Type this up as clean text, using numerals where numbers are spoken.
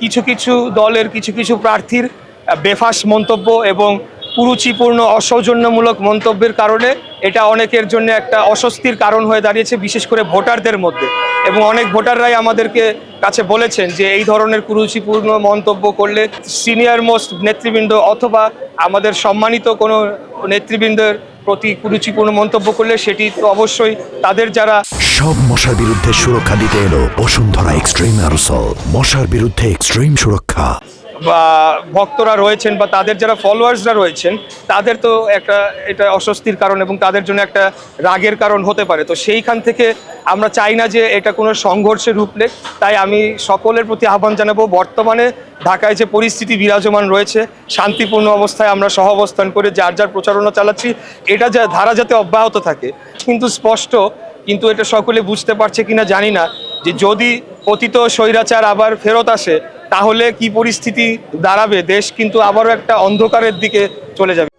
কিছু কিছু দলের কিছু কিছু প্রার্থীর বেফাস মন্তব্য এবং কুরুচিপূর্ণ অসৌজন্যমূলক মন্তব্যের কারণে এটা অনেকের জন্য একটা অস্বস্তির কারণ হয়ে দাঁড়িয়েছে, বিশেষ করে ভোটারদের মধ্যে। এবং অনেক ভোটাররাই আমাদেরকে কাছে বলেছেন যে এই ধরনের কুরুচিপূর্ণ মন্তব্য করলে সিনিয়র মোস্ট নেতৃবৃন্দ অথবা আমাদের সম্মানিত কোনো নেতৃবৃন্দের প্রতি কুরুচিপূর্ণ মন্তব্য করলে সেটি তো অবশ্যই তাদের যারা সব মশার বিরুদ্ধে সুরক্ষা দিতে এলো বসুন্ধরা এক্সট্রিম অ্যারোসল। মশার বিরুদ্ধে এক্সট্রিম সুরক্ষা। বা ভক্তরা রয়েছেন বা তাদের যারা ফলোয়ার্সরা রয়েছেন তাদের তো এটা অস্বস্তির কারণ এবং তাদের জন্য একটা রাগের কারণ হতে পারে। তো সেইখান থেকে আমরা চাই না যে এটা কোনো সংঘর্ষের রূপ নেক। তাই আমি সকলের প্রতি আহ্বান জানাবো, বর্তমানে ঢাকায় যে পরিস্থিতি বিরাজমান রয়েছে, শান্তিপূর্ণ অবস্থায় আমরা সহাবস্থান করে যার যার প্রচারণা চালাচ্ছি, এটা ধারা যাতে অব্যাহত থাকে। কিন্তু স্পষ্ট, কিন্তু এটা সকলে বুঝতে পারছে কিনা জানি না, যে যদি পতিত স্বৈরাচার আবার ফেরত আসে তাহলে কি পরিস্থিতি দাঁড়াবে। দেশ কিন্তু আবারও একটা অন্ধকারের দিকে চলে যাবে।